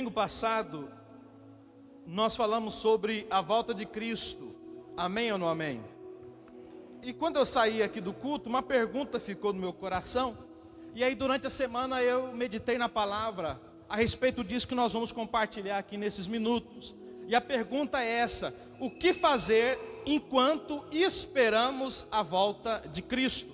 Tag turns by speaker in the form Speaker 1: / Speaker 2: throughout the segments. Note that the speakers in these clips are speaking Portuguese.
Speaker 1: Domingo passado, nós falamos sobre a volta de Cristo. Amém ou não amém? E quando eu saí aqui do culto, uma pergunta ficou no meu coração. E aí durante a semana eu meditei na palavra a respeito disso que nós vamos compartilhar aqui nesses minutos. E a pergunta é essa: o que fazer enquanto esperamos a volta de Cristo?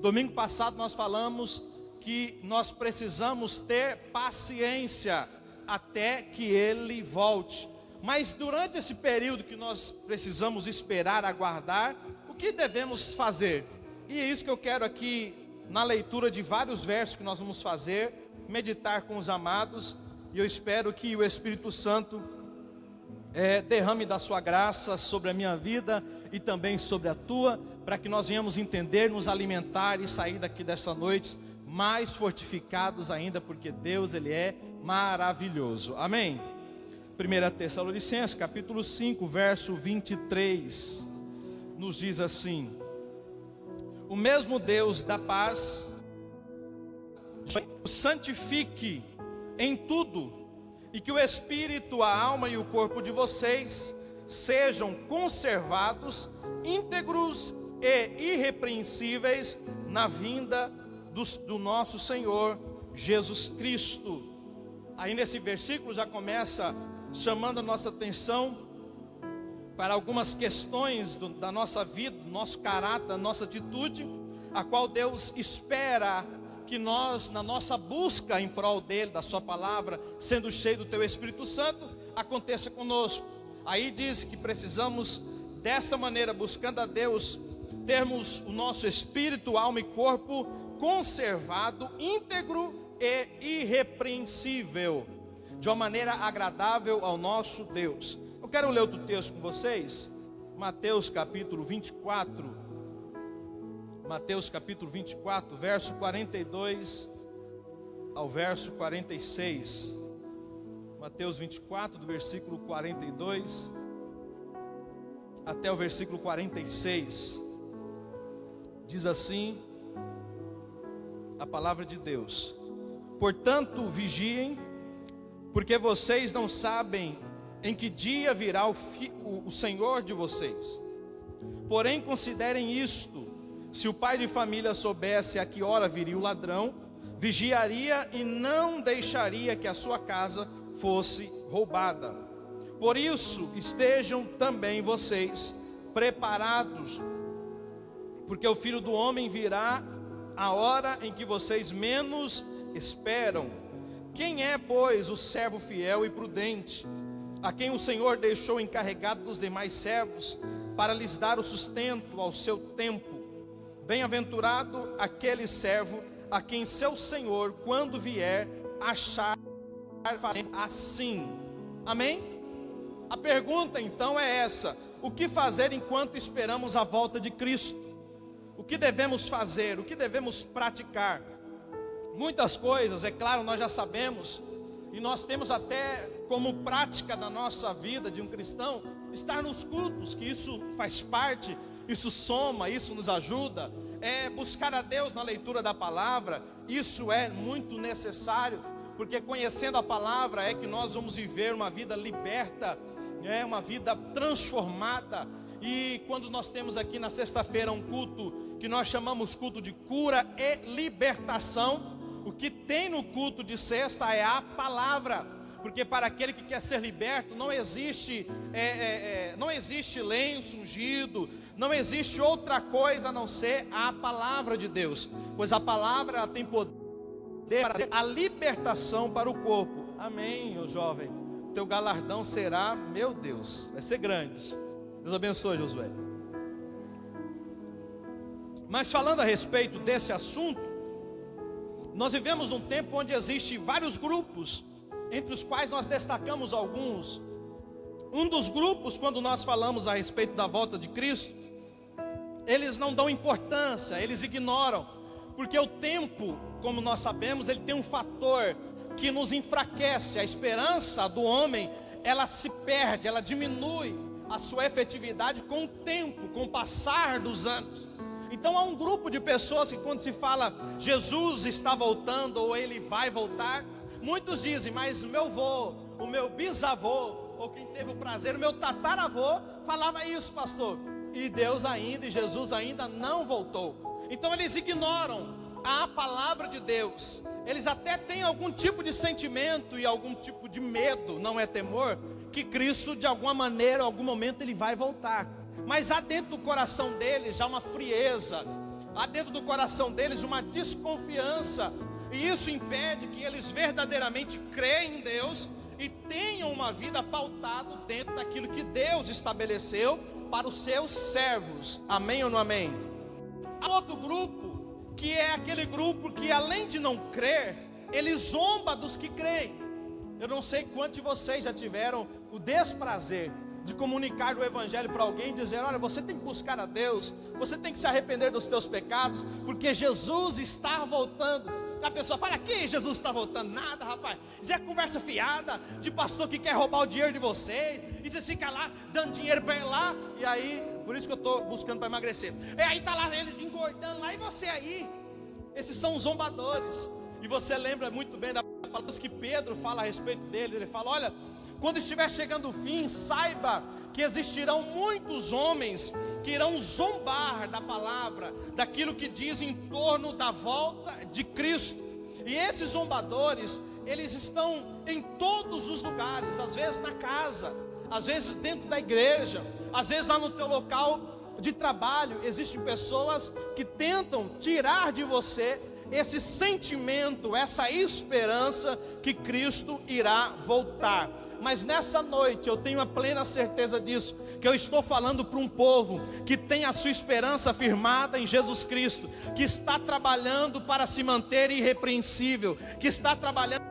Speaker 1: Domingo passado nós falamos que nós precisamos ter paciência até que Ele volte. Mas durante esse período que nós precisamos esperar, aguardar, o que devemos fazer? E é isso que eu quero aqui, na leitura de vários versos que nós vamos fazer, meditar com os amados. E eu espero que o Espírito Santo derrame da sua graça sobre a minha vida e também sobre a tua, para que nós venhamos entender, nos alimentar e sair daqui dessa noite mais fortificados ainda, porque Deus, Ele é maravilhoso. Amém? 1 Tessalonicenses capítulo 5, verso 23, nos diz assim: o mesmo Deus da paz santifique em tudo, e que o Espírito, a alma e o corpo de vocês sejam conservados íntegros e irrepreensíveis na vinda do nosso Senhor Jesus Cristo. Aí nesse versículo já começa chamando a nossa atenção para algumas questões da nossa vida, do nosso caráter, da nossa atitude, a qual Deus espera que nós, na nossa busca em prol dele, da sua palavra, sendo cheio do teu Espírito Santo, aconteça conosco. Aí diz que precisamos dessa maneira, buscando a Deus, termos o nosso espírito, alma e corpo conservado, íntegro e irrepreensível, de uma maneira agradável ao nosso Deus. Eu quero ler outro texto com vocês, Mateus capítulo 24, verso 42 ao verso 46. Mateus 24, do versículo 42 até o versículo 46. Diz assim a palavra de Deus: portanto, vigiem, porque vocês não sabem em que dia virá o Senhor de vocês. Porém, considerem isto: se o pai de família soubesse a que hora viria o ladrão, vigiaria e não deixaria que a sua casa fosse roubada. Por isso, estejam também vocês preparados, porque o Filho do Homem virá a hora em que vocês menos esperam. Quem é, pois, o servo fiel e prudente, a quem o Senhor deixou encarregado dos demais servos, para lhes dar o sustento ao seu tempo? Bem-aventurado aquele servo a quem seu Senhor, quando vier, achar fazendo assim. Amém? A pergunta então é essa: o que fazer enquanto esperamos a volta de Cristo? O que devemos fazer? O que devemos praticar? Muitas coisas, é claro, nós já sabemos, e nós temos até como prática da nossa vida de um cristão estar nos cultos, que isso faz parte, isso soma, isso nos ajuda. Buscar a Deus na leitura da palavra, isso é muito necessário, porque conhecendo a palavra é que nós vamos viver uma vida liberta, uma vida transformada. E quando nós temos aqui na sexta-feira um culto que nós chamamos culto de cura e libertação, o que tem no culto de sexta é a palavra, porque para aquele que quer ser liberto não existe lenço ungido, não existe outra coisa a não ser a palavra de Deus, pois a palavra ela tem poder para a libertação para o corpo. Amém, meu jovem, teu galardão será, meu Deus, vai ser grande. Deus abençoe, Josué. Mas falando a respeito desse assunto, nós vivemos num tempo onde existem vários grupos, entre os quais nós destacamos alguns. Um dos grupos, quando nós falamos a respeito da volta de Cristo, eles não dão importância, eles ignoram, porque o tempo, como nós sabemos, ele tem um fator que nos enfraquece. A esperança do homem, ela se perde, ela diminui a sua efetividade com o tempo, com o passar dos anos. Então há um grupo de pessoas que quando se fala Jesus está voltando ou ele vai voltar, Muitos dizem, mas o meu avô, o meu bisavô, ou quem teve o prazer, o meu tataravô, falava isso, pastor. E Deus ainda, e Jesus ainda não voltou. Então eles ignoram a palavra de Deus. Eles até têm algum tipo de sentimento e algum tipo de medo, não é temor, que Cristo de alguma maneira, em algum momento ele vai voltar. Mas há dentro do coração deles já uma frieza, há dentro do coração deles uma desconfiança. E isso impede que eles verdadeiramente creem em Deus e tenham uma vida pautada dentro daquilo que Deus estabeleceu para os seus servos. Amém ou não amém? Há outro grupo, que é aquele grupo que além de não crer, ele zomba dos que creem. Eu não sei quantos de vocês já tiveram o desprazer de comunicar o evangelho para alguém e dizer, olha, você tem que buscar a Deus, você tem que se arrepender dos teus pecados, porque Jesus está voltando. A pessoa fala, que Jesus está voltando? Nada, rapaz, isso é conversa fiada de pastor que quer roubar o dinheiro de vocês, e você fica lá dando dinheiro para ele lá, e aí, por isso que eu estou buscando para emagrecer, e aí está lá ele engordando lá, e você aí, esses são os zombadores. E você lembra muito bem da palavra que Pedro fala a respeito deles. Ele fala, olha, quando estiver chegando o fim, saiba que existirão muitos homens que irão zombar da palavra, daquilo que diz em torno da volta de Cristo. E esses zombadores, eles estão em todos os lugares, às vezes na casa, às vezes dentro da igreja, às vezes lá no teu local de trabalho. Existem pessoas que tentam tirar de você esse sentimento, essa esperança que Cristo irá voltar. Mas nessa noite eu tenho a plena certeza disso, que eu estou falando para um povo que tem a sua esperança firmada em Jesus Cristo, que está trabalhando para se manter irrepreensível, que está trabalhando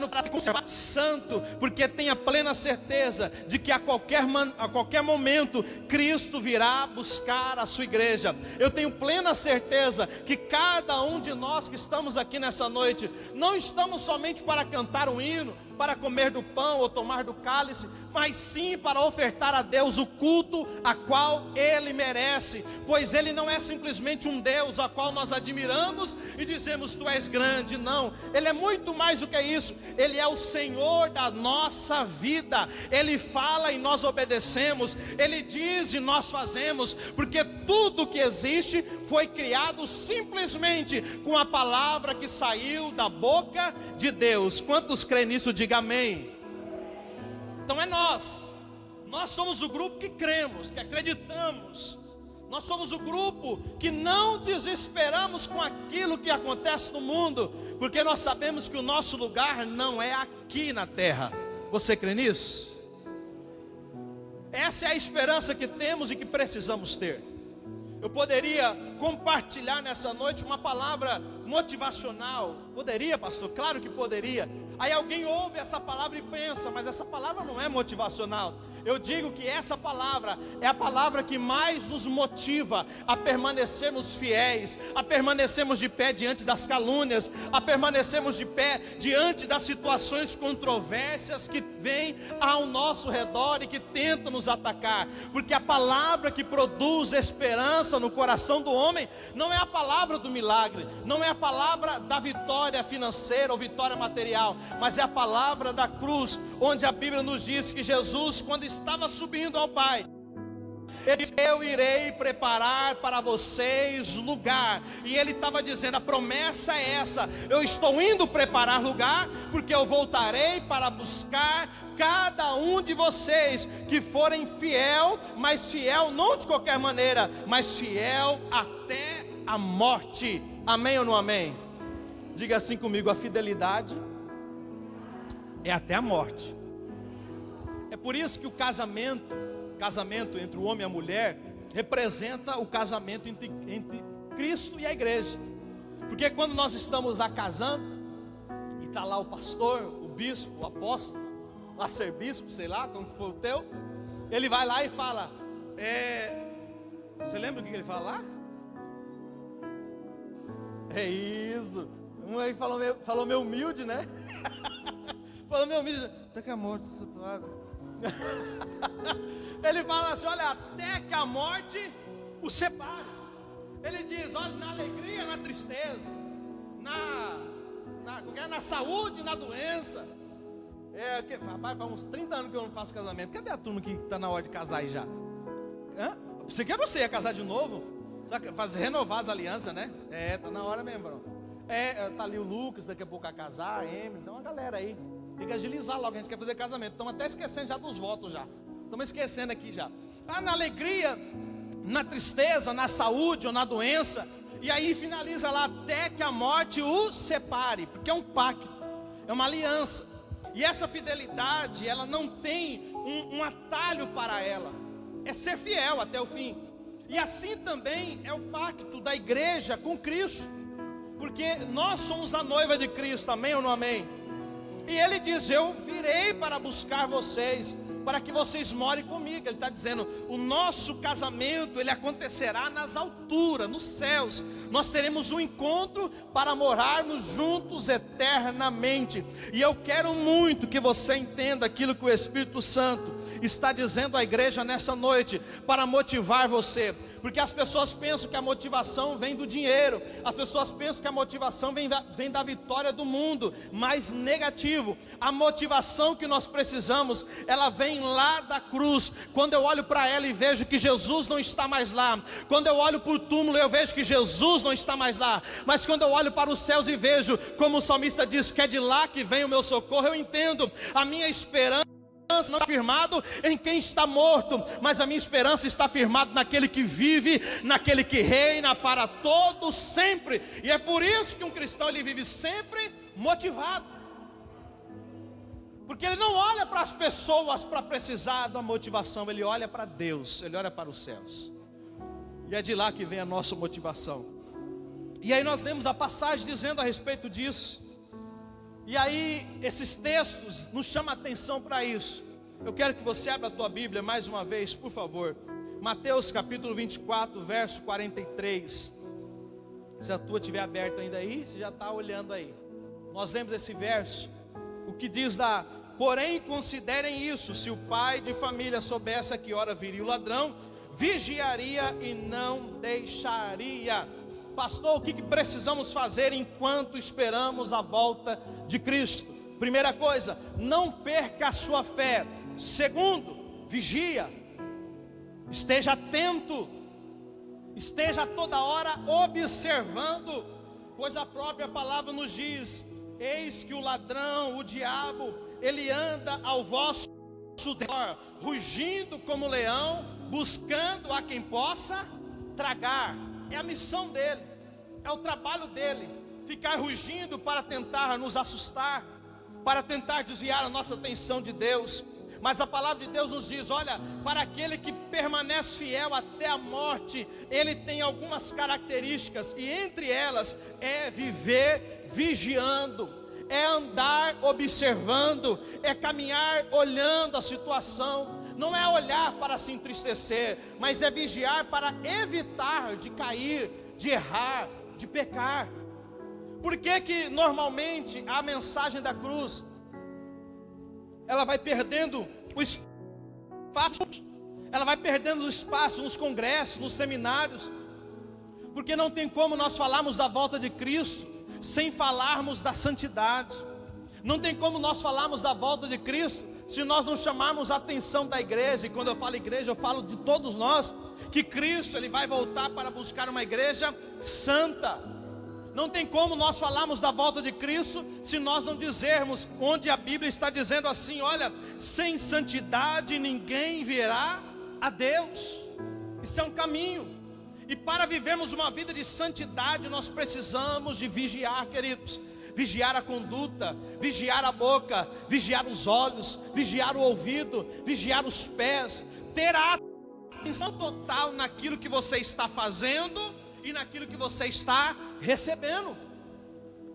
Speaker 1: para se conservar santo, porque tem a plena certeza de que a qualquer momento Cristo virá buscar a sua igreja. Eu tenho plena certeza que cada um de nós que estamos aqui nessa noite, não estamos somente para cantar um hino, para comer do pão ou tomar do cálice, mas sim para ofertar a Deus o culto a qual Ele merece, pois Ele não é simplesmente um Deus a qual nós admiramos e dizemos, tu és grande. Não, Ele é muito mais do que isso. Ele é o Senhor da nossa vida. Ele fala e nós obedecemos, Ele diz e nós fazemos, porque tudo que existe foi criado simplesmente com a palavra que saiu da boca de Deus. Quantos creem nisso? Diga amém. Então é nós somos o grupo que cremos, que acreditamos. Nós somos o grupo que não desesperamos com aquilo que acontece no mundo, porque nós sabemos que o nosso lugar não é aqui na terra. Você crê nisso? Essa é a esperança que temos e que precisamos ter. Eu poderia compartilhar nessa noite uma palavra motivacional. Poderia, pastor? Claro que poderia. Aí alguém ouve essa palavra e pensa, mas essa palavra não é motivacional. Eu digo que essa palavra é a palavra que mais nos motiva a permanecermos fiéis, a permanecermos de pé diante das calúnias, a permanecermos de pé diante das situações controversas que vêm ao nosso redor e que tentam nos atacar. Porque a palavra que produz esperança no coração do homem não é a palavra do milagre, não é a palavra da vitória financeira ou vitória material, mas é a palavra da cruz, onde a Bíblia nos diz que Jesus, quando estava subindo ao Pai, Ele disse, eu irei preparar para vocês lugar. E Ele estava dizendo, a promessa é essa, eu estou indo preparar lugar, porque eu voltarei para buscar cada um de vocês que forem fiel, mas fiel não de qualquer maneira, mas fiel até a morte. Amém ou não amém? Diga assim comigo, a fidelidade é até a morte. É por isso que o casamento entre o homem e a mulher representa o casamento entre Cristo e a igreja. Porque quando nós estamos lá casando, e está lá o pastor, o bispo, o apóstolo, o arcebispo, sei lá, como for o teu, ele vai lá e fala, você lembra o que ele fala lá? É isso. Um aí falou meio humilde, né? Falou meio humilde, até que a morte se separa. Ele fala assim, olha, até que a morte o separe. Ele diz, olha, na alegria, na tristeza, na saúde e na doença. Rapaz, faz uns 30 anos que eu não faço casamento. Cadê a turma que está na hora de casar aí já? Você quer não ia casar de novo? Renovar as alianças, né? Tá na hora mesmo, bro. Tá ali o Lucas, daqui a pouco vai casar, a Emily, então a galera aí. Tem que agilizar logo, a gente quer fazer casamento. Estamos até esquecendo já dos votos já. Estamos esquecendo aqui já. Na alegria, na tristeza, na saúde ou na doença. E aí finaliza lá, até que a morte o separe. Porque é um pacto, é uma aliança. E essa fidelidade, ela não tem um atalho para ela. É ser fiel até o fim. E assim também é o pacto da igreja com Cristo. Porque nós somos a noiva de Cristo, amém ou não amém? E ele diz, eu virei para buscar vocês, para que vocês morem comigo. Ele está dizendo, o nosso casamento, ele acontecerá nas alturas, nos céus. Nós teremos um encontro para morarmos juntos eternamente. E eu quero muito que você entenda aquilo que o Espírito Santo está dizendo à igreja nessa noite, para motivar você. Porque as pessoas pensam que a motivação vem do dinheiro, as pessoas pensam que a motivação vem da vitória do mundo, mas negativo. A motivação que nós precisamos, ela vem lá da cruz. Quando eu olho para ela e vejo que Jesus não está mais lá, quando eu olho para o túmulo eu vejo que Jesus não está mais lá, mas quando eu olho para os céus e vejo, como o salmista diz, que é de lá que vem o meu socorro, eu entendo, a minha esperança não está firmado em quem está morto, mas a minha esperança está firmada naquele que vive, naquele que reina para todos sempre. E é por isso que um cristão, ele vive sempre motivado, porque ele não olha para as pessoas para precisar da motivação, ele olha para Deus, ele olha para os céus, e é de lá que vem a nossa motivação. E aí nós lemos a passagem dizendo a respeito disso. E aí, esses textos nos chamam a atenção para isso. Eu quero que você abra a tua Bíblia mais uma vez, por favor. Mateus capítulo 24, verso 43. Se a tua estiver aberta ainda aí, você já está olhando aí. Nós lemos esse verso. O que diz lá: porém considerem isso, se o pai de família soubesse a que hora viria o ladrão, vigiaria e não deixaria. Pastor, o que precisamos fazer enquanto esperamos a volta de Cristo? Primeira coisa, não perca a sua fé. Segundo, vigia. Esteja atento. Esteja toda hora observando, pois a própria palavra nos diz: eis que o ladrão, o diabo, ele anda ao vosso redor, rugindo como leão, buscando a quem possa tragar. É a missão dele, é o trabalho dele, ficar rugindo para tentar nos assustar, para tentar desviar a nossa atenção de Deus. Mas a palavra de Deus nos diz, olha, para aquele que permanece fiel até a morte, ele tem algumas características, e entre elas é viver vigiando, é andar observando, é caminhar olhando a situação. Não é olhar para se entristecer, mas é vigiar para evitar de cair, de errar, de pecar. Por que normalmente a mensagem da cruz, ela vai perdendo o espaço, ela vai perdendo o espaço nos congressos, nos seminários? Porque não tem como nós falarmos da volta de Cristo sem falarmos da santidade. Não tem como nós falarmos da volta de Cristo se nós não chamarmos a atenção da igreja. E quando eu falo igreja, eu falo de todos nós, que Cristo, ele vai voltar para buscar uma igreja santa. Não tem como nós falarmos da volta de Cristo se nós não dizermos, onde a Bíblia está dizendo assim, olha, sem santidade ninguém verá a Deus. Isso é um caminho. E para vivermos uma vida de santidade, nós precisamos de vigiar, queridos. Vigiar a conduta, vigiar a boca, vigiar os olhos, vigiar o ouvido, vigiar os pés, ter a atenção total naquilo que você está fazendo e naquilo que você está recebendo.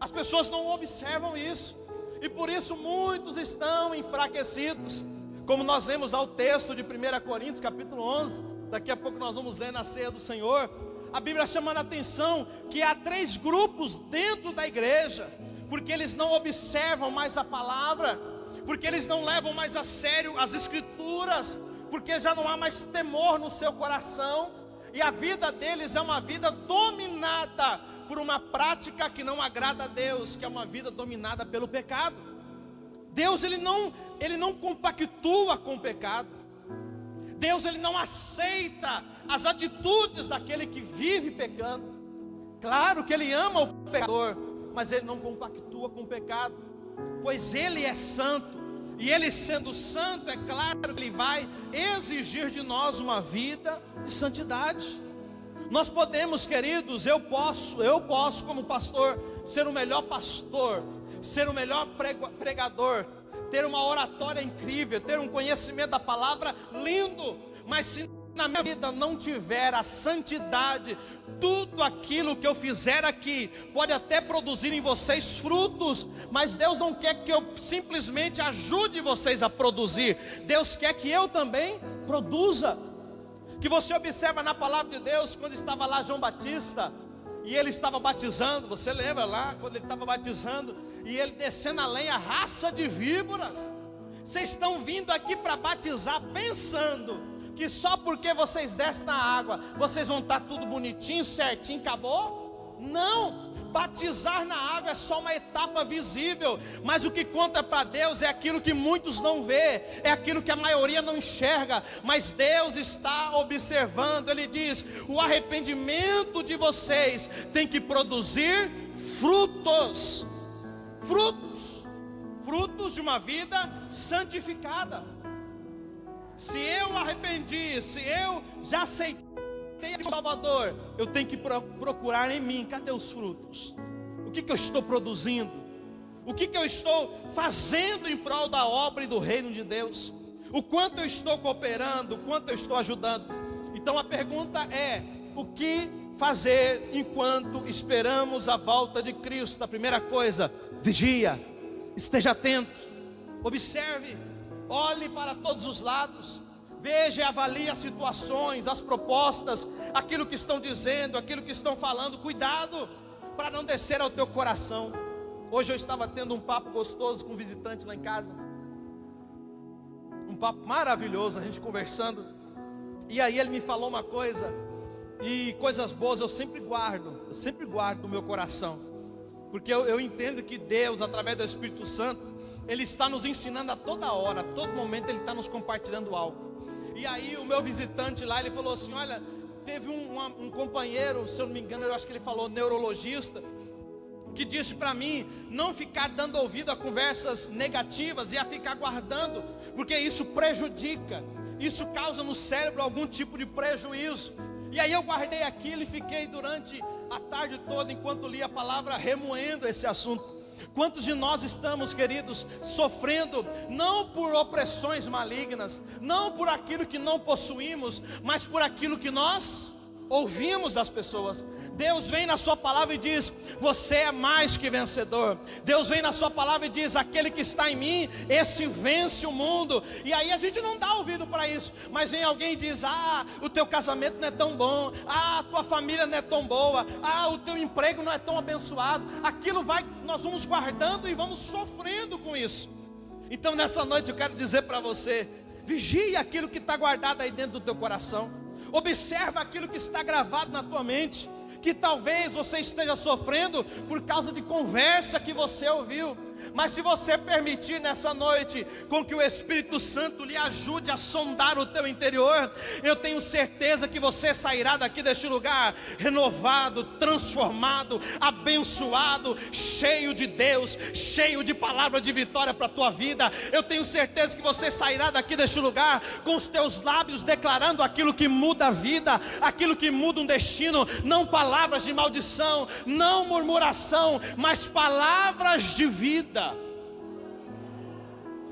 Speaker 1: As pessoas não observam isso, e por isso muitos estão enfraquecidos. Como nós lemos ao texto de 1 Coríntios capítulo 11, daqui a pouco nós vamos ler na ceia do Senhor, a Bíblia chamando a atenção que há 3 grupos dentro da igreja, porque eles não observam mais a palavra, porque eles não levam mais a sério as escrituras, porque já não há mais temor no seu coração, e a vida deles é uma vida dominada por uma prática que não agrada a Deus, que é uma vida dominada pelo pecado. Deus ele não compactua com o pecado. Deus ele não aceita as atitudes daquele que vive pecando. Claro que ele ama o pecador, mas ele não compactua com o pecado, pois ele é santo. E ele sendo santo, é claro que ele vai exigir de nós uma vida de santidade. Nós podemos, queridos, eu posso como pastor, ser o melhor pastor, ser o melhor pregador, ter uma oratória incrível, ter um conhecimento da palavra lindo, mas se na minha vida não tiver a santidade, tudo aquilo que eu fizer aqui pode até produzir em vocês frutos, mas Deus não quer que eu simplesmente ajude vocês a produzir. Deus quer que eu também produza. Que você observa na palavra de Deus, quando estava lá João Batista, e ele estava batizando, você lembra lá, quando ele estava batizando, e ele descendo a lenha, raça de víboras. Vocês estão vindo aqui para batizar, pensando que só porque vocês descem na água, vocês vão estar tudo bonitinho, certinho, acabou? Não, batizar na água é só uma etapa visível, mas o que conta para Deus é aquilo que muitos não vê, é aquilo que a maioria não enxerga, mas Deus está observando. Ele diz: o arrependimento de vocês tem que produzir frutos, frutos de uma vida santificada. Se eu arrependi, se eu já aceitei o Salvador, eu tenho que procurar em mim, cadê os frutos? O que eu estou produzindo? O que eu estou fazendo em prol da obra e do reino de Deus? O quanto eu estou cooperando, o quanto eu estou ajudando? Então a pergunta é: o que fazer enquanto esperamos a volta de Cristo? A primeira coisa, vigia, esteja atento, observe, olhe para todos os lados, veja e avalie as situações, as propostas, aquilo que estão dizendo, aquilo que estão falando. Cuidado para não descer ao teu coração. Hoje eu estava tendo um papo gostoso com um visitante lá em casa, um papo maravilhoso, a gente conversando, e aí ele me falou uma coisa, e coisas boas eu sempre guardo no meu coração, porque eu entendo que Deus, através do Espírito Santo, Ele está nos ensinando a toda hora, a todo momento Ele está nos compartilhando algo. E aí o meu visitante lá, ele falou assim: olha, teve um companheiro, se eu não me engano, eu acho que ele falou neurologista, que disse para mim não ficar dando ouvido a conversas negativas e a ficar guardando, porque isso prejudica, isso causa no cérebro algum tipo de prejuízo. E aí eu guardei aquilo e fiquei durante a tarde toda, enquanto lia a palavra, remoendo esse assunto. Quantos de nós estamos, queridos, sofrendo não por opressões malignas, não por aquilo que não possuímos, mas por aquilo que nós ouvimos das pessoas. Deus vem na sua palavra e diz: você é mais que vencedor. Deus vem na sua palavra e diz: aquele que está em mim, esse vence o mundo. E aí a gente não dá ouvido para isso, mas vem alguém e diz: ah, o teu casamento não é tão bom, ah, a tua família não é tão boa, ah, o teu emprego não é tão abençoado. Aquilo nós vamos guardando e vamos sofrendo com isso. Então nessa noite eu quero dizer para você: vigie aquilo que está guardado aí dentro do teu coração. Observa aquilo que está gravado na tua mente, que talvez você esteja sofrendo por causa de conversa que você ouviu. Mas se você permitir nessa noite com que o Espírito Santo lhe ajude a sondar o teu interior, eu tenho certeza que você sairá daqui deste lugar renovado, transformado, abençoado, cheio de Deus, cheio de palavra de vitória para a tua vida. Eu tenho certeza que você sairá daqui deste lugar com os teus lábios declarando aquilo que muda a vida, aquilo que muda um destino. Não palavras de maldição, não murmuração, mas palavras de vida.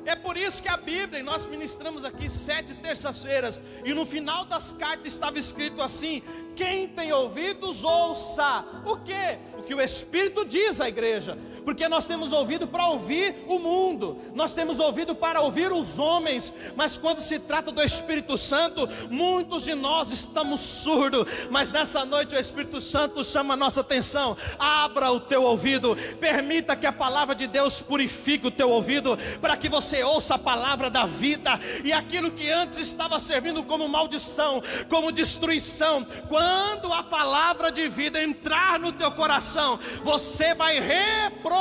Speaker 1: É por isso que a Bíblia, e nós ministramos aqui 7 terças-feiras, e no final das cartas estava escrito assim: quem tem ouvidos ouça. O quê? O que o Espírito diz à igreja. porque nós temos ouvido para ouvir o mundo, nós temos ouvido para ouvir os homens, mas quando se trata do Espírito Santo, muitos de nós estamos surdos. Mas nessa noite o Espírito Santo chama a nossa atenção. Abra o teu ouvido, permita que a palavra de Deus purifique o teu ouvido, para que você ouça a palavra da vida, e aquilo que antes estava servindo como maldição, como destruição, quando a palavra de vida entrar no teu coração, você vai reproduzir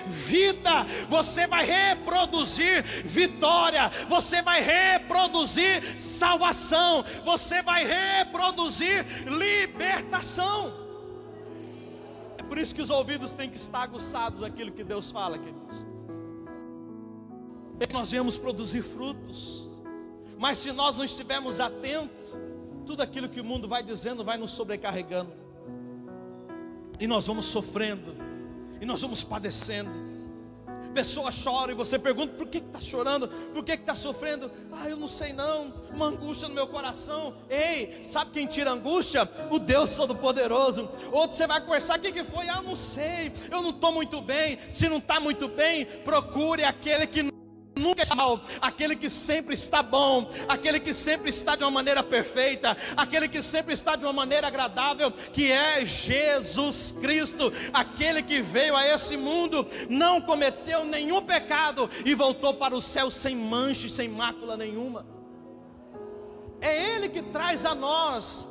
Speaker 1: vida, você vai reproduzir vitória, você vai reproduzir salvação, você vai reproduzir libertação. É por isso que os ouvidos têm que estar aguçados àquilo que Deus fala, queridos. Nós viemos produzir frutos, mas se nós não estivermos atentos, tudo aquilo que o mundo vai dizendo vai nos sobrecarregando, e nós vamos sofrendo, e nós vamos padecendo. Pessoas choram e você pergunta: por que está chorando? Por que está sofrendo? Eu não sei não, uma angústia no meu coração. Ei, sabe quem tira a angústia? O Deus Todo-Poderoso. Outro você vai conversar: o que foi? Eu não sei, eu não estou muito bem. Se não está muito bem, procure aquele que nunca está mal, aquele que sempre está bom, aquele que sempre está de uma maneira perfeita, aquele que sempre está de uma maneira agradável, que é Jesus Cristo, aquele que veio a esse mundo, não cometeu nenhum pecado e voltou para o céu sem mancha e sem mácula nenhuma. É Ele que traz a nós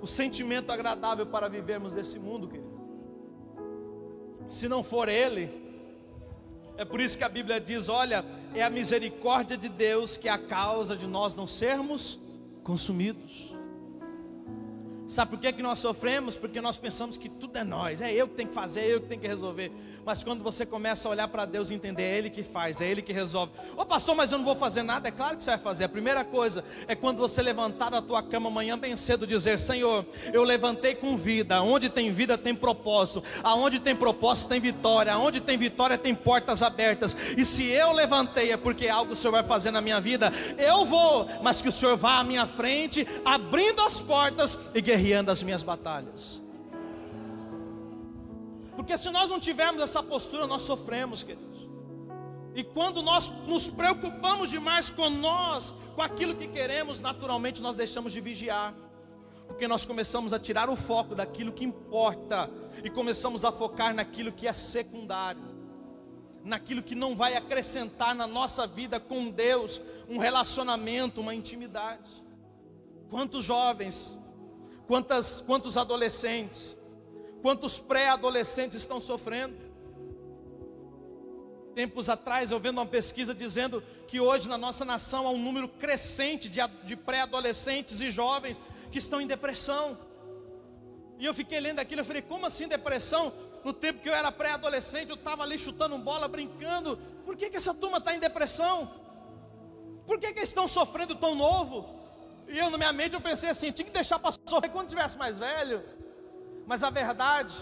Speaker 1: o sentimento agradável para vivermos nesse mundo, queridos. Se não for Ele, é por isso que a Bíblia diz: olha, é a misericórdia de Deus que é a causa de nós não sermos consumidos. Sabe por que nós sofremos? Porque nós pensamos que tudo é nós, é eu que tenho que fazer, é eu que tenho que resolver. Mas quando você começa a olhar para Deus e entender, é Ele que faz, é Ele que resolve. Pastor, mas eu não vou fazer nada. É claro que você vai fazer. A primeira coisa é quando você levantar da tua cama amanhã bem cedo, dizer: Senhor, eu levantei com vida. Onde tem vida tem propósito, aonde tem propósito tem vitória, aonde tem vitória tem portas abertas. E se eu levantei é porque algo o Senhor vai fazer na minha vida. Eu vou, mas que o Senhor vá à minha frente, abrindo as portas e guerreando as minhas batalhas. Porque se nós não tivermos essa postura, nós sofremos, queridos. E quando nós nos preocupamos demais com aquilo que queremos, naturalmente nós deixamos de vigiar. Porque nós começamos a tirar o foco daquilo que importa e começamos a focar naquilo que é secundário, naquilo que não vai acrescentar na nossa vida com Deus um relacionamento, uma intimidade. Quantos jovens, quantos adolescentes, quantos pré-adolescentes estão sofrendo? Tempos atrás eu vendo uma pesquisa dizendo que hoje na nossa nação há um número crescente de pré-adolescentes e jovens que estão em depressão. E eu fiquei lendo aquilo, eu falei: como assim depressão? No tempo que eu era pré-adolescente, eu estava ali chutando bola, brincando. Por que essa turma está em depressão? Por que eles estão sofrendo tão novo? E eu, na minha mente, eu pensei assim: tinha que deixar para sofrer quando tivesse mais velho. Mas a verdade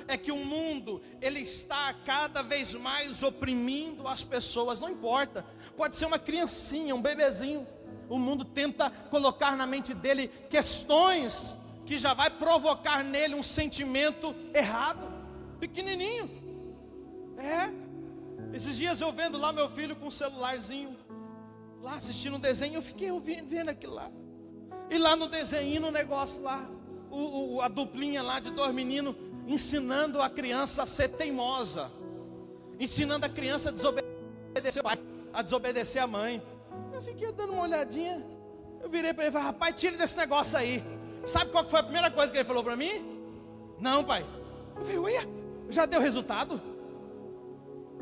Speaker 1: é que o mundo, ele está cada vez mais oprimindo as pessoas. Não importa, pode ser uma criancinha, um bebezinho. O mundo tenta colocar na mente dele questões que já vai provocar nele um sentimento errado, pequenininho. Esses dias eu vendo lá meu filho com um celularzinho, lá assistindo um desenho, eu fiquei vendo aquilo lá. E lá no desenho, no negócio lá, a duplinha lá de dois meninos ensinando a criança a ser teimosa, ensinando a criança a desobedecer o pai, a desobedecer a mãe. Eu fiquei dando uma olhadinha, eu virei para ele e falei: rapaz, tira desse negócio aí. Sabe qual foi a primeira coisa que ele falou para mim? Não, pai. Eu falei: ué, já deu resultado?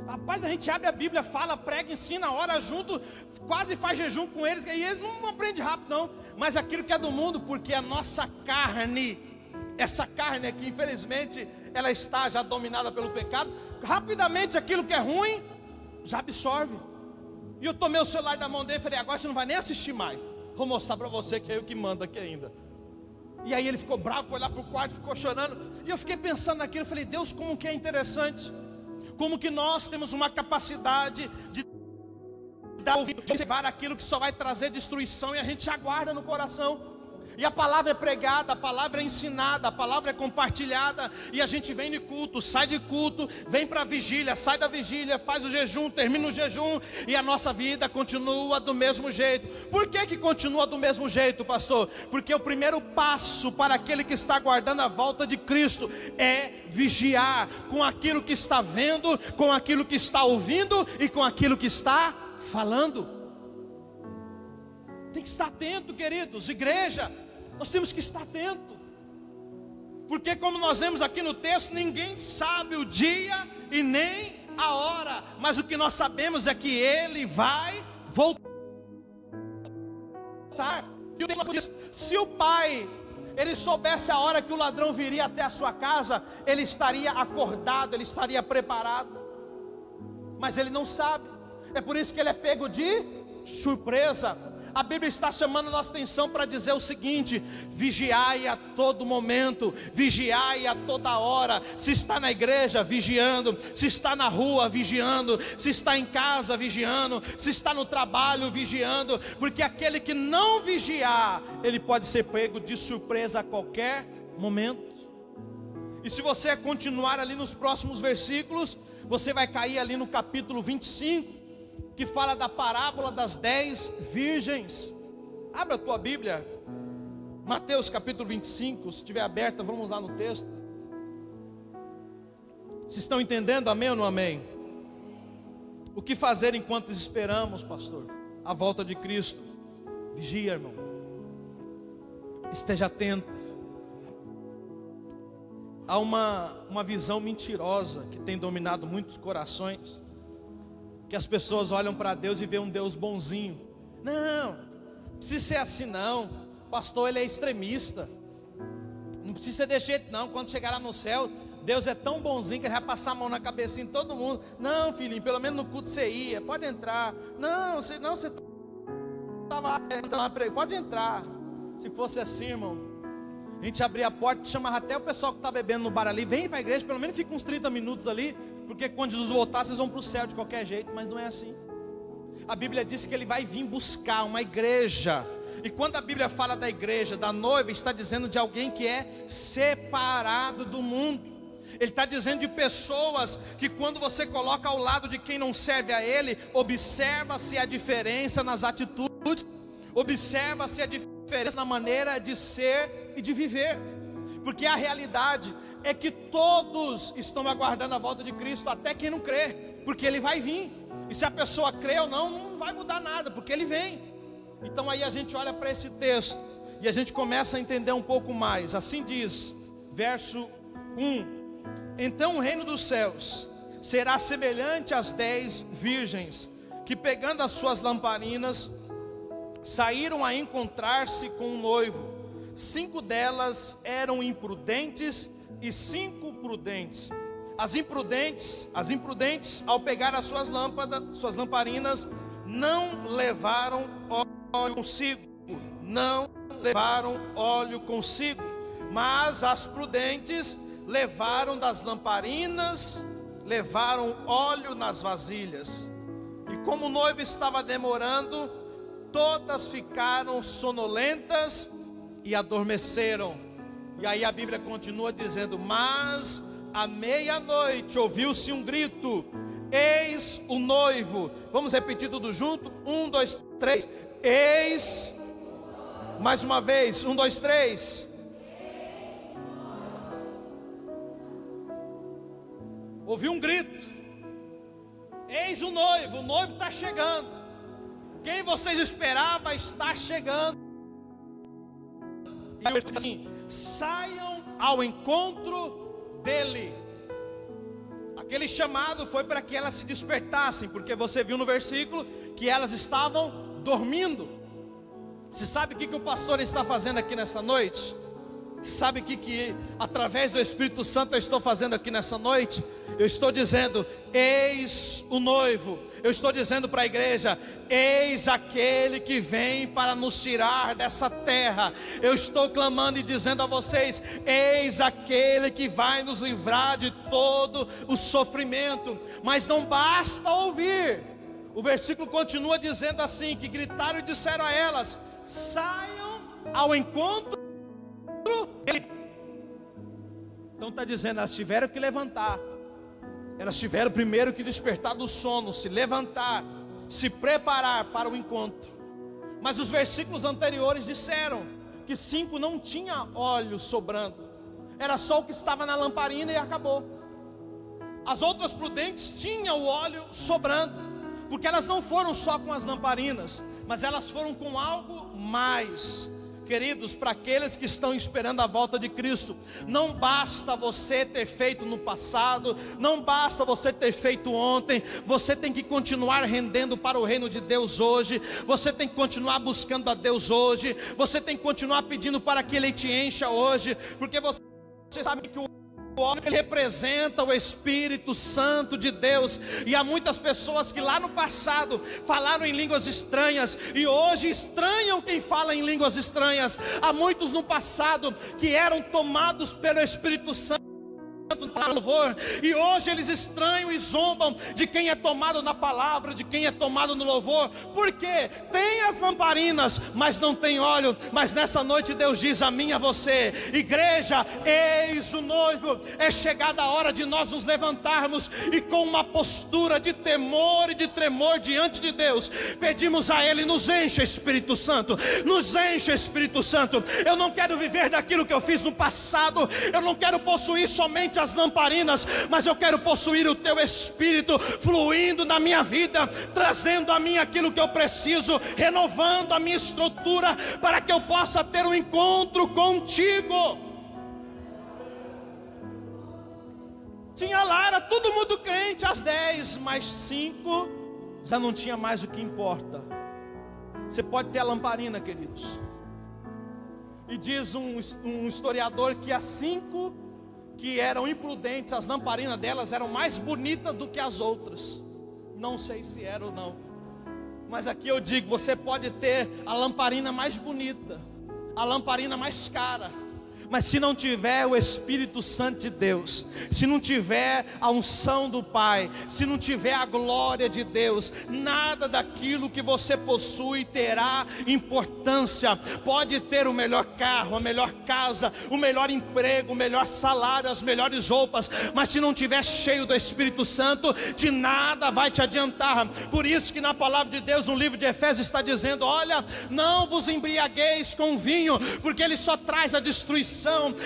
Speaker 1: Rapaz, a gente abre a Bíblia, fala, prega, ensina, ora junto, quase faz jejum com eles, e eles não aprendem rápido não. Mas aquilo que é do mundo, porque a nossa carne, essa carne aqui, infelizmente, ela está já dominada pelo pecado. Rapidamente aquilo que é ruim, já absorve. E eu tomei o celular da mão dele e falei: agora você não vai nem assistir mais, vou mostrar para você que é eu que mando aqui ainda. E aí ele ficou bravo, foi lá para o quarto, ficou chorando. E eu fiquei pensando naquilo, eu falei: Deus, como que é interessante, como que nós temos uma capacidade de dar ouvido, de observar aquilo que só vai trazer destruição, e a gente aguarda no coração. E a palavra é pregada, a palavra é ensinada, a palavra é compartilhada. E a gente vem de culto, sai de culto, vem para a vigília, sai da vigília, faz o jejum, termina o jejum. E a nossa vida continua do mesmo jeito. Por que continua do mesmo jeito, pastor? Porque o primeiro passo para aquele que está aguardando a volta de Cristo é vigiar com aquilo que está vendo, com aquilo que está ouvindo e com aquilo que está falando. Tem que estar atento, queridos. Igreja, nós temos que estar atento, porque como nós vemos aqui no texto, ninguém sabe o dia e nem a hora, mas o que nós sabemos é que Ele vai voltar. E o texto diz: se o pai, ele soubesse a hora que o ladrão viria até a sua casa, ele estaria acordado, ele estaria preparado, mas ele não sabe. É por isso que ele é pego de surpresa. A Bíblia está chamando a nossa atenção para dizer o seguinte: vigiai a todo momento, vigiai a toda hora. Se está na igreja, vigiando. Se está na rua, vigiando. Se está em casa, vigiando. Se está no trabalho, vigiando. Porque aquele que não vigiar, ele pode ser pego de surpresa a qualquer momento. E se você continuar ali nos próximos versículos, você vai cair ali no capítulo 25, que fala da parábola das 10 virgens. Abra a tua Bíblia, Mateus capítulo 25, se estiver aberta, vamos lá no texto. Vocês estão entendendo, amém ou não amém? O que fazer enquanto esperamos, pastor? A volta de Cristo. Vigia, irmão. Esteja atento. Há uma visão mentirosa que tem dominado muitos corações, que as pessoas olham para Deus e veem um Deus bonzinho. Não precisa ser assim não. O pastor, ele é extremista. Não precisa ser desse jeito não. Quando chegar lá no céu, Deus é tão bonzinho que ele vai passar a mão na cabecinha de todo mundo. Não, filhinho, pelo menos no culto você ia, pode entrar. Não, você estava lá, pode entrar. Se fosse assim, irmão, a gente abria a porta e chamava até o pessoal que está bebendo no bar ali: vem para a igreja, pelo menos fica uns 30 minutos ali, porque quando Jesus voltar, vocês vão para o céu de qualquer jeito. Mas não é assim. A Bíblia diz que Ele vai vir buscar uma igreja. E quando a Bíblia fala da igreja, da noiva, está dizendo de alguém que é separado do mundo. Ele está dizendo de pessoas que, quando você coloca ao lado de quem não serve a Ele, observa-se a diferença nas atitudes, observa-se a diferença na maneira de ser e de viver. Porque a realidade é que todos estão aguardando a volta de Cristo, até quem não crê, porque Ele vai vir. E se a pessoa crê ou não, não vai mudar nada, porque Ele vem. Então aí a gente olha para esse texto e a gente começa a entender um pouco mais. Assim diz, verso 1: então o reino dos céus será semelhante às 10 virgens, que pegando as suas lamparinas, saíram a encontrar-se com um noivo. 5 delas eram imprudentes e 5 prudentes. As imprudentes, ao pegar as suas lamparinas, não levaram óleo consigo, mas as prudentes levaram das lamparinas, levaram óleo nas vasilhas. E como o noivo estava demorando, todas ficaram sonolentas e adormeceram. E aí a Bíblia continua dizendo: mas à meia-noite ouviu-se um grito: eis o noivo. Vamos repetir tudo junto? 1, 2, 3. Eis. Mais uma vez. 1, 2, 3. Ouviu um grito: eis o noivo está chegando. Quem vocês esperavam está chegando. E aí assim: saiam ao encontro dele. Aquele chamado foi para que elas se despertassem, porque você viu no versículo que elas estavam dormindo. Você sabe o que o pastor está fazendo aqui nessa noite? Sabe o que através do Espírito Santo eu estou fazendo aqui nessa noite? Eu estou dizendo: eis o noivo. Eu estou dizendo para a igreja: eis aquele que vem para nos tirar dessa terra. Eu estou clamando e dizendo a vocês: eis aquele que vai nos livrar de todo o sofrimento. Mas não basta ouvir. O versículo continua dizendo assim: que gritaram e disseram a elas: saiam ao encontro dele. Então está dizendo, elas tiveram que levantar. Elas tiveram primeiro que despertar do sono, se levantar, se preparar para o encontro. Mas os versículos anteriores disseram que 5 não tinha óleo sobrando. Era só o que estava na lamparina e acabou. As outras prudentes tinham o óleo sobrando, porque elas não foram só com as lamparinas, mas elas foram com algo mais. Queridos, para aqueles que estão esperando a volta de Cristo, não basta você ter feito no passado, não basta você ter feito ontem, você tem que continuar rendendo para o reino de Deus hoje, você tem que continuar buscando a Deus hoje, você tem que continuar pedindo para que Ele te encha hoje, porque você sabe que o óleo ele representa o Espírito Santo de Deus. E há muitas pessoas que lá no passado falaram em línguas estranhas e hoje estranham quem fala em línguas estranhas. Há muitos no passado que eram tomados pelo Espírito Santo para louvor, e hoje eles estranham e zombam de quem é tomado na palavra, de quem é tomado no louvor. Porque tem as lamparinas, mas não tem óleo. Mas nessa noite Deus diz a mim e a você: igreja, eis o noivo. É chegada a hora de nós nos levantarmos e com uma postura de temor e de tremor diante de Deus, pedimos a Ele: nos encha, Espírito Santo, nos encha, Espírito Santo. Eu não quero viver daquilo que eu fiz no passado, eu não quero possuir somente as lamparinas, mas eu quero possuir o Teu Espírito fluindo na minha vida, trazendo a mim aquilo que eu preciso, renovando a minha estrutura, para que eu possa ter um encontro contigo. Tinha lá, era todo mundo crente às 10, mas 5 já não tinha mais o que importa. Você pode ter a lamparina, queridos, e diz um historiador que as 5 que eram imprudentes, as lamparinas delas eram mais bonitas do que as outras. Não sei se era ou não, mas aqui eu digo: você pode ter a lamparina mais bonita, a lamparina mais cara, mas se não tiver o Espírito Santo de Deus, se não tiver a unção do Pai, se não tiver a glória de Deus, nada daquilo que você possui terá importância. Pode ter o melhor carro, a melhor casa, o melhor emprego, o melhor salário, as melhores roupas, mas se não tiver cheio do Espírito Santo, de nada vai te adiantar. Por isso que na palavra de Deus, no livro de Efésios, está dizendo: olha, não vos embriagueis com vinho, porque ele só traz a destruição,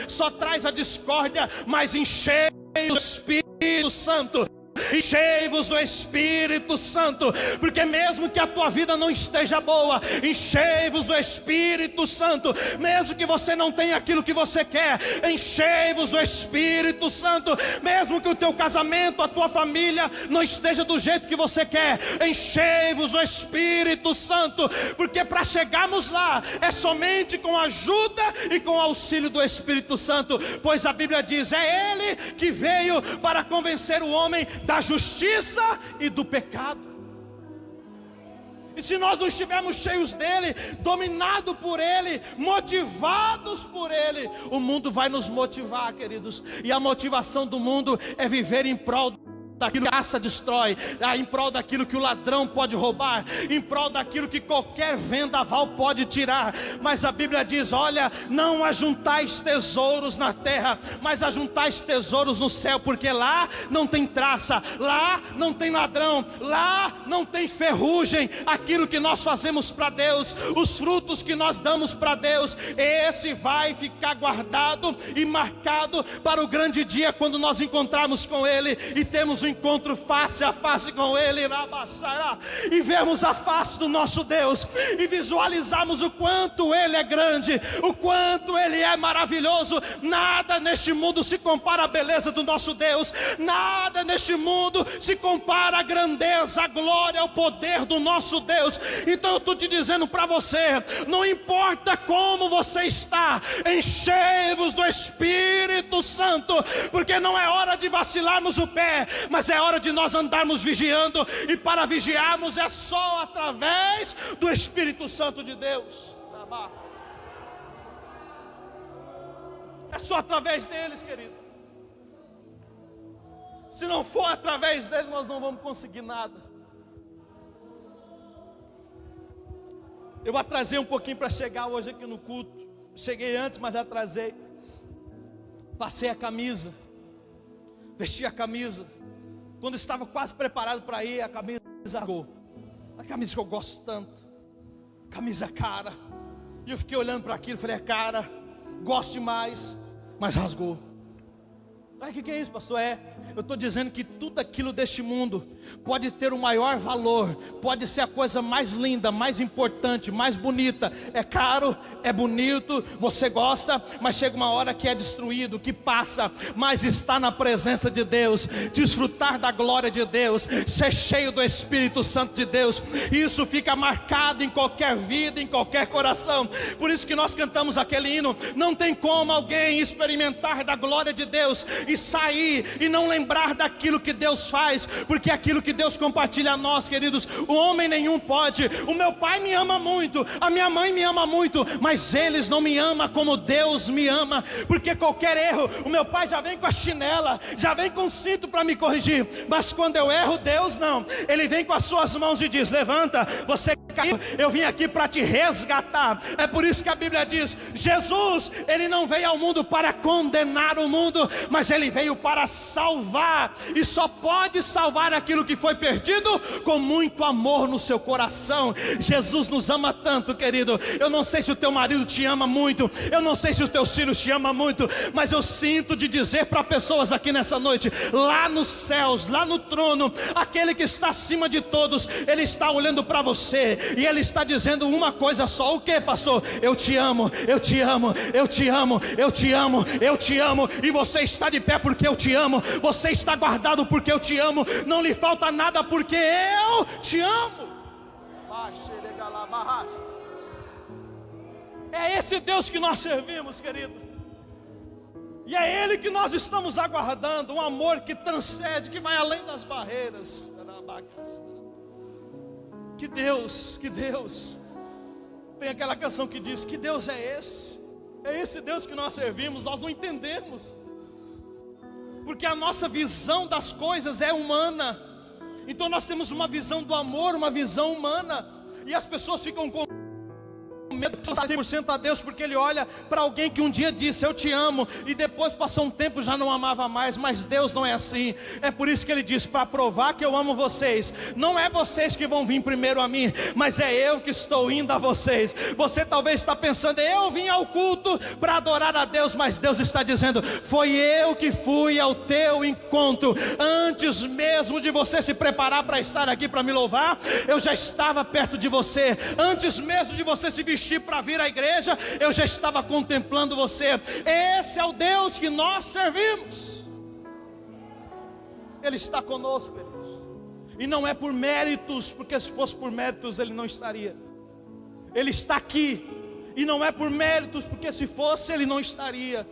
Speaker 1: só traz a discórdia, mas enchei o Espírito Santo. Enchei-vos do Espírito Santo, porque mesmo que a tua vida não esteja boa, enchei-vos do Espírito Santo. Mesmo que você não tenha aquilo que você quer, enchei-vos do Espírito Santo. Mesmo que o teu casamento, a tua família não esteja do jeito que você quer, enchei-vos do Espírito Santo, porque para chegarmos lá é somente com a ajuda e com o auxílio do Espírito Santo. Pois a Bíblia diz: é Ele que veio para convencer o homem da justiça e do pecado. E se nós não estivermos cheios dele, dominados por ele, motivados por ele, o mundo vai nos motivar, queridos. E a motivação do mundo é viver em prol daquilo que a caça destrói, em prol daquilo que o ladrão pode roubar, em prol daquilo que qualquer vendaval pode tirar. Mas a Bíblia diz: olha, não ajuntais tesouros na terra, mas ajuntais tesouros no céu, porque lá não tem traça, lá não tem ladrão, lá não tem ferrugem. Aquilo que nós fazemos para Deus, os frutos que nós damos para Deus, esse vai ficar guardado e marcado para o grande dia, quando nós encontrarmos com Ele e temos um encontro face a face com Ele, e vemos a face do nosso Deus, e visualizamos o quanto Ele é grande, o quanto Ele é maravilhoso. Nada neste mundo se compara à beleza do nosso Deus, nada neste mundo se compara à grandeza, à glória, ao poder do nosso Deus. Então eu estou te dizendo para você: não importa como você está, enchei-vos do Espírito Santo, porque não é hora de vacilarmos o pé, mas é hora de nós andarmos vigiando, e para vigiarmos é só através do Espírito Santo de Deus. É só através deles, querido. Se não for através dele, nós não vamos conseguir nada. Eu atrasei um pouquinho para chegar hoje aqui no culto. Cheguei antes, mas atrasei. Passei a camisa, vesti a camisa. Quando estava quase preparado para ir, a camisa rasgou. A camisa que eu gosto tanto, camisa cara. E eu fiquei olhando para aquilo e falei, cara, gosto demais, mas rasgou. O que é isso, pastor? Eu estou dizendo que tudo aquilo deste mundo pode ter o maior valor, pode ser a coisa mais linda, mais importante, mais bonita. É caro, é bonito, você gosta, mas chega uma hora que é destruído, que passa. Mas está na presença de Deus, desfrutar da glória de Deus, ser cheio do Espírito Santo de Deus, isso fica marcado em qualquer vida, em qualquer coração. Por isso que nós cantamos aquele hino. Não tem como alguém experimentar da glória de Deus e sair e não lembrar daquilo que Deus faz, porque aquilo que Deus compartilha a nós, queridos, o homem nenhum pode. O meu pai me ama muito, a minha mãe me ama muito, mas eles não me amam como Deus me ama, porque qualquer erro, o meu pai já vem com a chinela, já vem com o cinto para me corrigir, mas quando eu erro, Deus não, Ele vem com as suas mãos e diz, levanta, você caiu, eu vim aqui para te resgatar. É por isso que a Bíblia diz, Jesus, Ele não veio ao mundo para condenar o mundo, mas Ele veio para salvar, e só pode salvar aquilo que foi perdido com muito amor no seu coração. Jesus nos ama tanto, querido. Eu não sei se o teu marido te ama muito, eu não sei se os teus filhos te amam muito, mas eu sinto de dizer para pessoas aqui nessa noite, lá nos céus, lá no trono, aquele que está acima de todos, Ele está olhando para você, e Ele está dizendo uma coisa só. O que, pastor? Eu te amo, eu te amo, eu te amo, eu te amo, eu te amo. E você está de pé porque eu te amo, você está guardado porque eu te amo, não lhe falta nada porque eu te amo. É esse Deus que nós servimos, querido, e é Ele que nós estamos aguardando, um amor que transcende, que vai além das barreiras. Que Deus, que Deus. Tem aquela canção que diz, que Deus é esse? É esse Deus que nós servimos. Nós não entendemos, porque a nossa visão das coisas é humana. Então nós temos uma visão do amor, uma visão humana, e as pessoas ficam com medo de 100% a Deus, porque ele olha para alguém que um dia disse eu te amo, e depois passou um tempo já não amava mais. Mas Deus não é assim. É por isso que ele diz, para provar que eu amo vocês, não é vocês que vão vir primeiro a mim, mas é eu que estou indo a vocês. Você talvez está pensando, eu vim ao culto para adorar a Deus, mas Deus está dizendo, foi eu que fui ao teu encontro. Antes mesmo de você se preparar para estar aqui para me louvar, eu já estava perto de você. Antes mesmo de você se vestir para vir à igreja, eu já estava contemplando você. Esse é o Deus que nós servimos. Ele está conosco, queridos. E não é por méritos, porque se fosse por méritos Ele não estaria. Ele está aqui, e não é por méritos, porque se fosse Ele não estaria.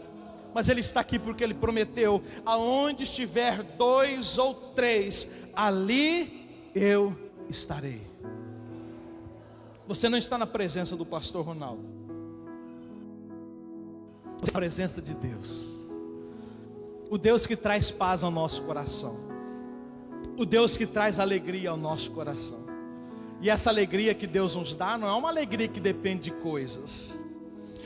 Speaker 1: Mas Ele está aqui porque Ele prometeu, aonde estiver 2 ou 3, ali eu estarei. Você não está na presença do pastor Ronaldo, você está na presença de Deus, o Deus que traz paz ao nosso coração, o Deus que traz alegria ao nosso coração. E essa alegria que Deus nos dá não é uma alegria que depende de coisas,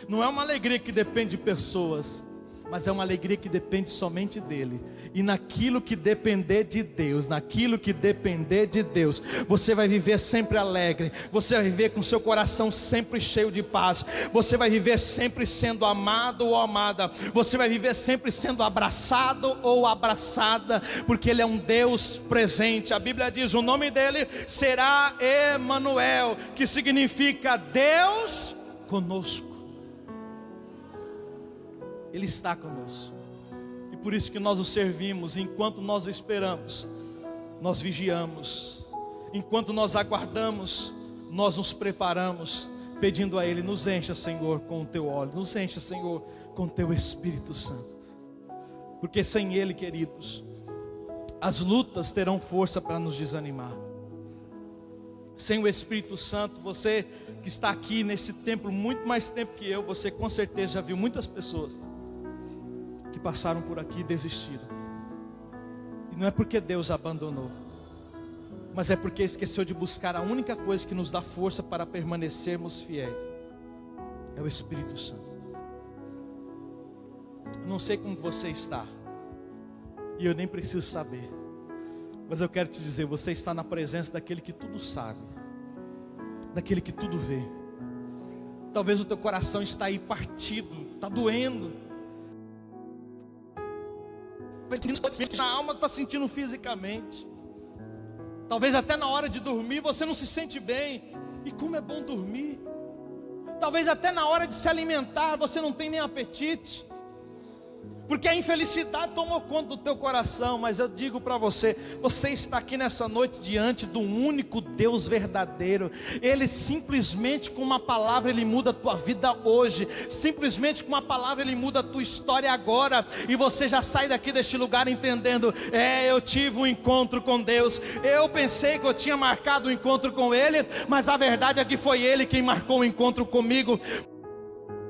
Speaker 1: não é uma alegria que depende de pessoas, mas é uma alegria que depende somente dEle. E naquilo que depender de Deus, naquilo que depender de Deus, você vai viver sempre alegre, você vai viver com seu coração sempre cheio de paz, você vai viver sempre sendo amado ou amada, você vai viver sempre sendo abraçado ou abraçada, porque Ele é um Deus presente. A Bíblia diz, o nome dEle será Emanuel, que significa Deus conosco. Ele está conosco, e por isso que nós o servimos. Enquanto nós o esperamos, nós vigiamos. Enquanto nós aguardamos, nós nos preparamos, pedindo a Ele, nos encha, Senhor, com o Teu óleo, nos encha, Senhor, com o Teu Espírito Santo, porque sem Ele, queridos, as lutas terão força para nos desanimar. Sem o Espírito Santo, você que está aqui nesse templo muito mais tempo que eu, você com certeza já viu muitas pessoas que passaram por aqui e desistiram. E não é porque Deus abandonou, mas é porque esqueceu de buscar a única coisa que nos dá força para permanecermos fiéis. É o Espírito Santo. Eu não sei como você está, e eu nem preciso saber, mas eu quero te dizer, você está na presença daquele que tudo sabe, daquele que tudo vê. Talvez o teu coração está aí partido, está doendo, a alma está sentindo fisicamente. Talvez até na hora de dormir você não se sente bem. E como é bom dormir. Talvez até na hora de se alimentar você não tem nem apetite, porque a infelicidade tomou conta do teu coração. Mas eu digo para você, você está aqui nessa noite diante do único Deus verdadeiro. Ele simplesmente com uma palavra Ele muda a tua vida hoje. Simplesmente com uma palavra Ele muda a tua história agora. E você já sai daqui deste lugar entendendo: eu tive um encontro com Deus. Eu pensei que eu tinha marcado um encontro com Ele, mas a verdade é que foi Ele quem marcou o encontro comigo.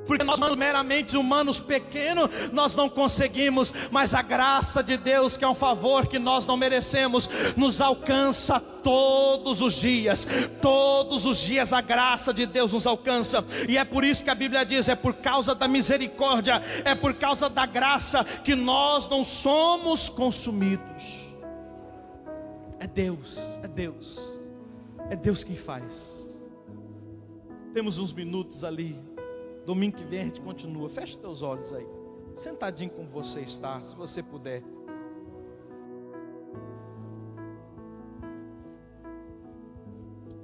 Speaker 1: Porque nós, meramente humanos pequenos, nós não conseguimos, mas a graça de Deus, que é um favor que nós não merecemos, nos alcança todos os dias. Todos os dias a graça de Deus nos alcança. E é por isso que a Bíblia diz: é por causa da misericórdia, é por causa da graça que nós não somos consumidos. É Deus, é Deus, é Deus quem faz. Temos uns minutos ali. Domingo que vem a gente continua. Feche teus olhos aí, sentadinho como você está, se você puder.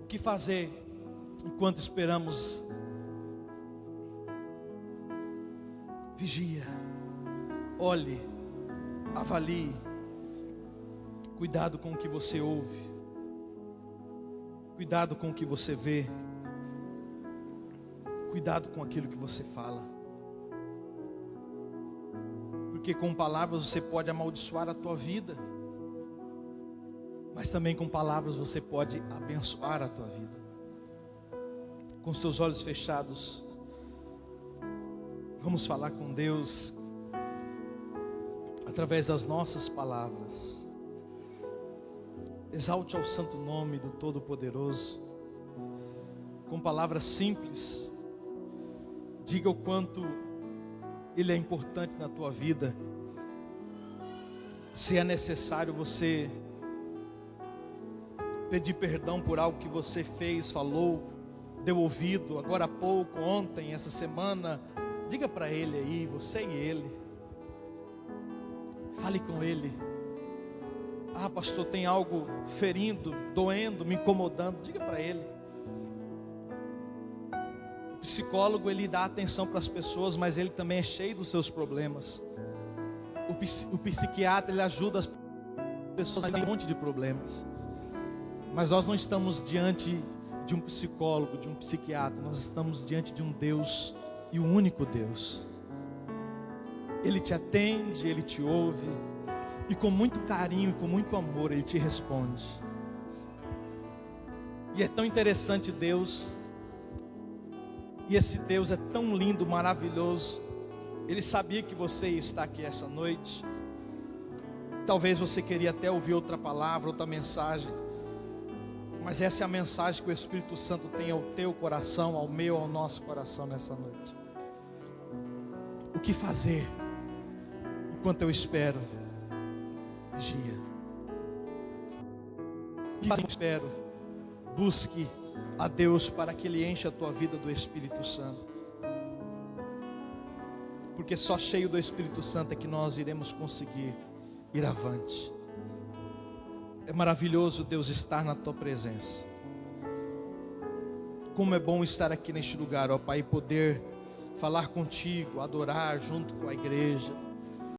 Speaker 1: O que fazer enquanto esperamos? Vigia, olhe, avalie. Cuidado com o que você ouve, cuidado com o que você vê, cuidado com aquilo que você fala, porque com palavras você pode amaldiçoar a tua vida, mas também com palavras você pode abençoar a tua vida. Com os teus olhos fechados, vamos falar com Deus através das nossas palavras. Exalte ao santo nome do Todo-Poderoso, com palavras simples. Diga o quanto Ele é importante na tua vida. Se é necessário você pedir perdão por algo que você fez, falou, deu ouvido, agora há pouco, ontem, essa semana, diga para Ele aí, você e Ele. Fale com Ele. Ah, pastor, tem algo ferindo, doendo, me incomodando. Diga para Ele. O psicólogo, ele dá atenção para as pessoas, mas ele também é cheio dos seus problemas. O psiquiatra, ele ajuda as pessoas a ter um monte de problemas. Mas nós não estamos diante de um psicólogo, de um psiquiatra. Nós estamos diante de um Deus, e o único Deus. Ele te atende, Ele te ouve, e com muito carinho, com muito amor, Ele te responde. E é tão interessante Deus. E esse Deus é tão lindo, maravilhoso. Ele sabia que você está aqui essa noite. Talvez você queria até ouvir outra palavra, outra mensagem. Mas essa é a mensagem que o Espírito Santo tem ao teu coração, ao meu, ao nosso coração nessa noite. O que fazer enquanto eu espero? Vigia. O que eu espero? Busque a Deus para que Ele encha a tua vida do Espírito Santo. Porque só cheio do Espírito Santo é que nós iremos conseguir ir avante. É maravilhoso Deus estar na tua presença. Como é bom estar aqui neste lugar, ó Pai, e poder falar contigo, adorar junto com a igreja.